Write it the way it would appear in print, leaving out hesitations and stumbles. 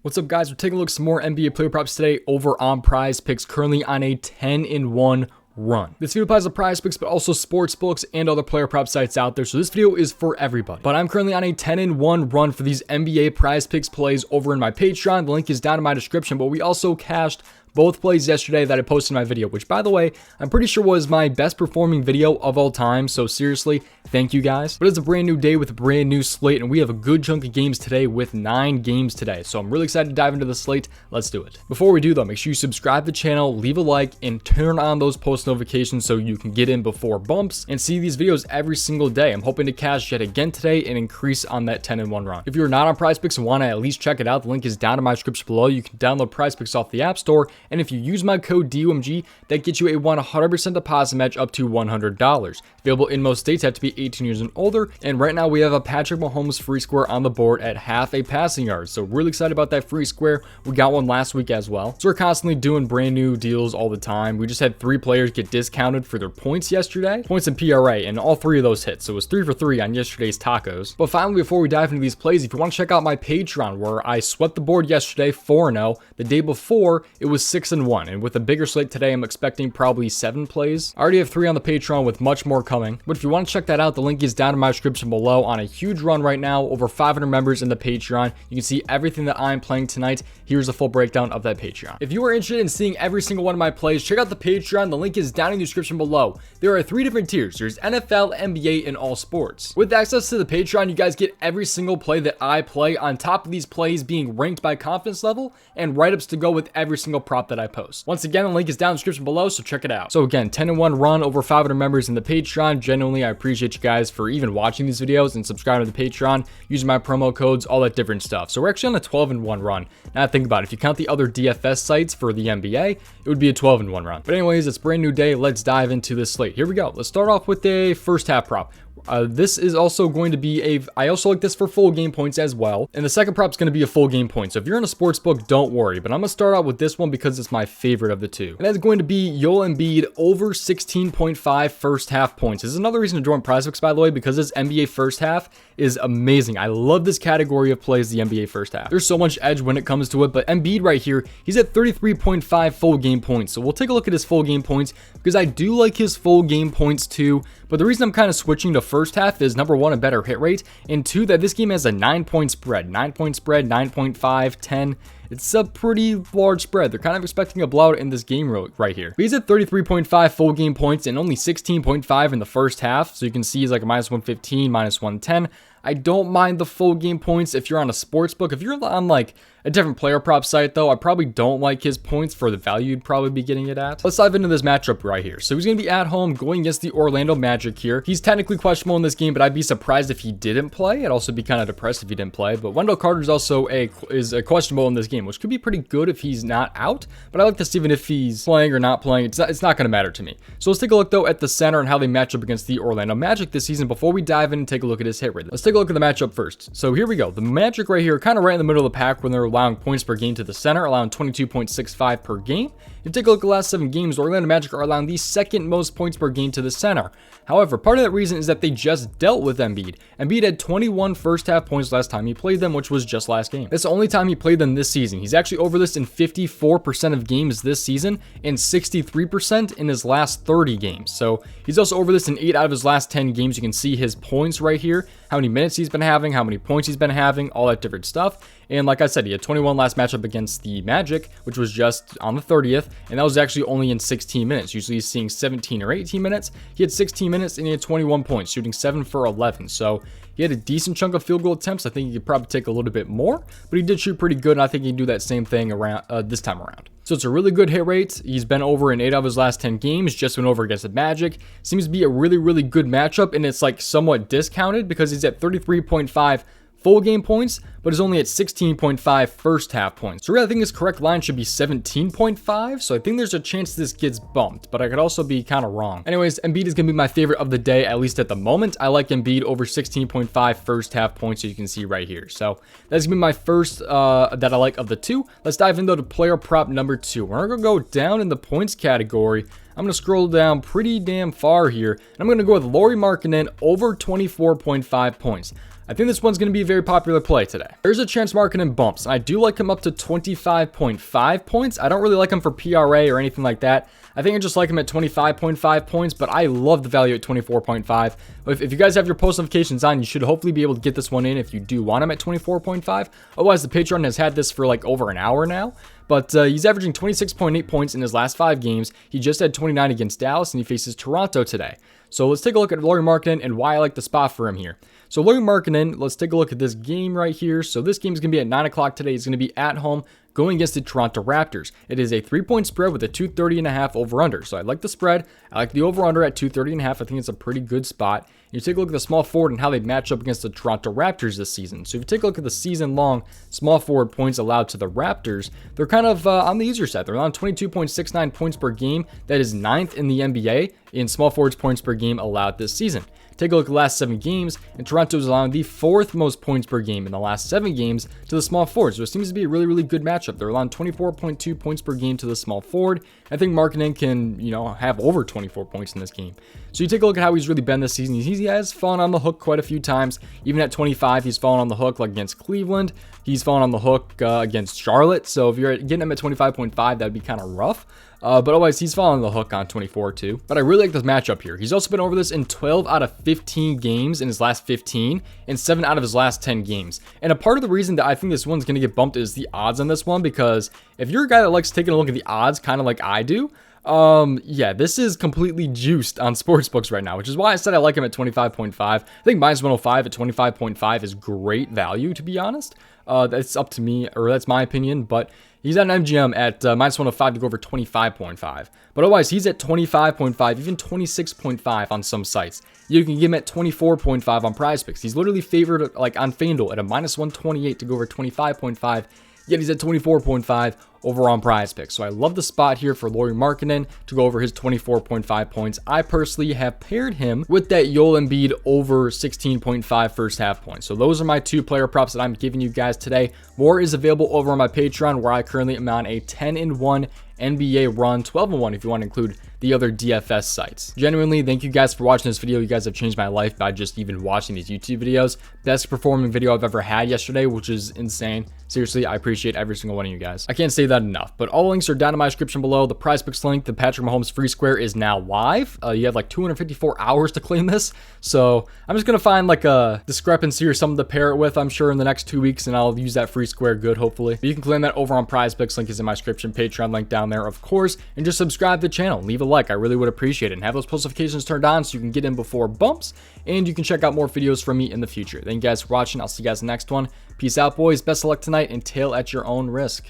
What's up, guys? We're taking a look at some more NBA player props today over on prizepicks, currently on a 10-1 run. This video applies to prizepicks, but also sports books and other player prop sites out there. So this video is for everybody. But I'm currently on a 10-1 run for these NBA prizepicks plays over in my Patreon. The link is down in my description, but we also cashed both plays yesterday that I posted in my video, which, by the way, I'm pretty sure was my best performing video of all time. So seriously, thank you guys. But it's a brand new day with a brand new slate, and we have a good chunk of games today with 9 games today. So I'm really excited to dive into the slate. Let's do it. Before we do though, make sure you subscribe to the channel, leave a like, and turn on those post notifications so you can get in before bumps and see these videos every single day. I'm hoping to cash yet again today and increase on that 10-1 run. If you're not on prizepicks and want to at least check it out, the link is down in my description below. You can download prizepicks off the App Store, and if you use my code DOMG, that gets you a 100% deposit match up to $100. Available in most states, have to be 18 years and older. And right now we have a Patrick Mahomes free square on the board at half a passing yard. So really excited about that free square. We got one last week as well. So we're constantly doing brand new deals all the time. We just had 3 players get discounted for their points yesterday, points in PRA, and all 3 of those hit. So it was 3 for 3 on yesterday's tacos. But finally, before we dive into these plays, if you want to check out my Patreon, where I swept the board yesterday 4-0, the day before it was 6-1. And with a bigger slate today, I'm expecting probably 7 plays. I already have 3 on the Patreon with much more coming. But if you want to check that out, the link is down in my description below. On a huge run right now, over 500 members in the Patreon. You can see everything that I'm playing tonight. Here's a full breakdown of that Patreon. If you are interested in seeing every single one of my plays, check out the Patreon. The link is down in the description below. There are 3 different tiers. There's NFL, NBA, and all sports. With access to the Patreon, you guys get every single play that I play, on top of these plays being ranked by confidence level and write-ups to go with every single prop that I post. Once again, the link is down in the description below, so check it out. So again, 10-1 run, over 500 members in the Patreon. Genuinely, I appreciate you guys for even watching these videos and subscribing to the Patreon, using my promo codes, all that different stuff. So we're actually on a 12-1 run. Now think about it. If you count the other DFS sites for the NBA, it would be a 12-1 run. But anyways, it's a brand new day. Let's dive into this slate. Here we go. Let's start off with a first half prop. This is also going to be I also like this for full game points as well. And the second prop is going to be a full game point. So if you're in a sports book, don't worry. But I'm going to start out with this one because it's my favorite of the two. And that's going to be Joel Embiid over 16.5 first half points. This is another reason to join prizepicks, by the way, because this NBA first half is amazing. I love this category of plays, the NBA first half. There's so much edge when it comes to it. But Embiid right here, he's at 33.5 full game points. So we'll take a look at his full game points because I do like his full game points too. But the reason I'm kind of switching to first half is, number 1, a better hit rate, and 2, that this game has a 9-point spread. 9-point spread, 9.5, 10. It's a pretty large spread. They're kind of expecting a blowout in this game right here. But he's at 33.5 full game points and only 16.5 in the first half. So you can see he's like a -115, -110. I don't mind the full game points if you're on a sports book. If you're on like a different player prop site though, I probably don't like his points for the value you'd probably be getting it at. Let's dive into this matchup right here. So he's going to be at home going against the Orlando Magic here. He's technically questionable in this game, but I'd be surprised if he didn't play. I'd also be kind of depressed if he didn't play. But Wendell Carter is also a questionable in this game, which could be pretty good if he's not out. But I like this even if he's playing or not playing. It's not going to matter to me. So let's take a look though at the center and how they match up against the Orlando Magic this season before we dive in and take a look at his hit rate. Let's take a look at the matchup first. So here we go. The Magic right here, kind of right in the middle of the pack when they're allowing points per game to the center, allowing 22.65 per game. If you take a look at the last 7 games, the Orlando Magic are allowing the second most points per game to the center. However, part of that reason is that they just dealt with Embiid. Embiid had 21 first half points last time he played them, which was just last game. That's the only time he played them this season. He's actually over this in 54% of games this season and 63% in his last 30 games. So he's also over this in 8 out of his last 10 games. You can see his points right here, how many minutes he's been having, how many points he's been having, all that different stuff. And like I said, he had 21 last matchup against the Magic, which was just on the 30th, and that was actually only in 16 minutes. Usually he's seeing 17 or 18 minutes. He had 16 minutes and he had 21 points, shooting 7 for 11. So he had a decent chunk of field goal attempts. I think he could probably take a little bit more, but he did shoot pretty good, and I think he can do that same thing around this time around. So it's a really good hit rate. He's been over in 8 of his last 10 games, just went over against the Magic. Seems to be a really, really good matchup, and it's like somewhat discounted because he's at 33.5 full game points, but is only at 16.5 first half points. So really, I think his correct line should be 17.5. So I think there's a chance this gets bumped, but I could also be kind of wrong. Anyways, Embiid is going to be my favorite of the day, at least at the moment. I like Embiid over 16.5 first half points, so you can see right here. So that's going to be my first that I like of the two. Let's dive into player prop number 2. We're going to go down in the points category. I'm going to scroll down pretty damn far here, and I'm going to go with Lauri Markkanen over 24.5 points. I think this one's going to be a very popular play today. There's a chance Markkanen bumps, and I do like him up to 25.5 points. I don't really like him for PRA or anything like that. I think I just like him at 25.5 points, but I love the value at 24.5. If you guys have your post notifications on, you should hopefully be able to get this one in if you do want him at 24.5. Otherwise, the Patreon has had this for like over an hour now. But he's averaging 26.8 points in his last 5 games. He just had 29 against Dallas, and he faces Toronto today. So let's take a look at Lauri Markkanen and why I like the spot for him here. So Lauri Markkanen, let's take a look at this game right here. So this game is going to be at 9 o'clock today. He's going to be at home going against the Toronto Raptors. It is a 3-point spread with a 230.5 over-under. So I like the spread. I like the over-under at 230.5. I think it's a pretty good spot. You take a look at the small forward and how they match up against the Toronto Raptors this season. So if you take a look at the season-long small forward points allowed to the Raptors, they're kind of on the easier side. They're on 22.69 points per game. That is 9th in the NBA in small forwards points per game allowed this season. Take a look at the last 7 games, and Toronto is allowing the 4th most points per game in the last 7 games to the small forward. So it seems to be a really, really good matchup. They're allowing 24.2 points per game to the small forward. I think Markkanen can, have over 24 points in this game. So you take a look at how he's really been this season. He has fallen on the hook quite a few times. Even at 25, he's fallen on the hook like against Cleveland. He's fallen on the hook against Charlotte. So if you're getting him at 25.5, that'd be kind of rough. But otherwise, he's fallen on the hook on 24 too. But I really like this matchup here. He's also been over this in 12 out of 15 games in his last 15 and 7 out of his last 10 games. And a part of the reason that I think this one's going to get bumped is the odds on this one, because if you're a guy that likes taking a look at the odds kind of like I do, yeah, this is completely juiced on sportsbooks right now, which is why I said I like him at 25.5. I think minus 105 at 25.5 is great value, to be honest. That's up to me, or that's my opinion, but he's at an MGM at minus 105 to go over 25.5. But otherwise, he's at 25.5, even 26.5 on some sites. You can get him at 24.5 on prizepicks. He's literally favored like on FanDuel at a minus 128 to go over 25.5. Yet he's at 24.5 over on prizepicks. So I love the spot here for Lauri Markkanen to go over his 24.5 points. I personally have paired him with that Joel Embiid over 16.5 first half points. So those are my 2 player props that I'm giving you guys today. More is available over on my Patreon, where I currently am on a 10-1 NBA run, 12-1 if you want to include the other DFS sites. Genuinely, thank you guys for watching this video. You guys have changed my life by just even watching these YouTube videos. Best performing video I've ever had yesterday, which is insane. Seriously, I appreciate every single one of you guys. I can't say that enough, but all the links are down in my description below. The prizepicks link, the Patrick Mahomes free square, is now live. You have like 254 hours to claim this. So I'm just going to find like a discrepancy or something to pair it with, I'm sure, in the next 2 weeks, and I'll use that free square good, hopefully. But you can claim that over on prizepicks. Link is in my description. Patreon link down there, of course. And just subscribe to the channel. Leave a like. I really would appreciate it. And have those post notifications turned on so you can get in before bumps. And you can check out more videos from me in the future. Thank you guys for watching. I'll see you guys in the next one. Peace out, boys. Best of luck tonight, and tail at your own risk.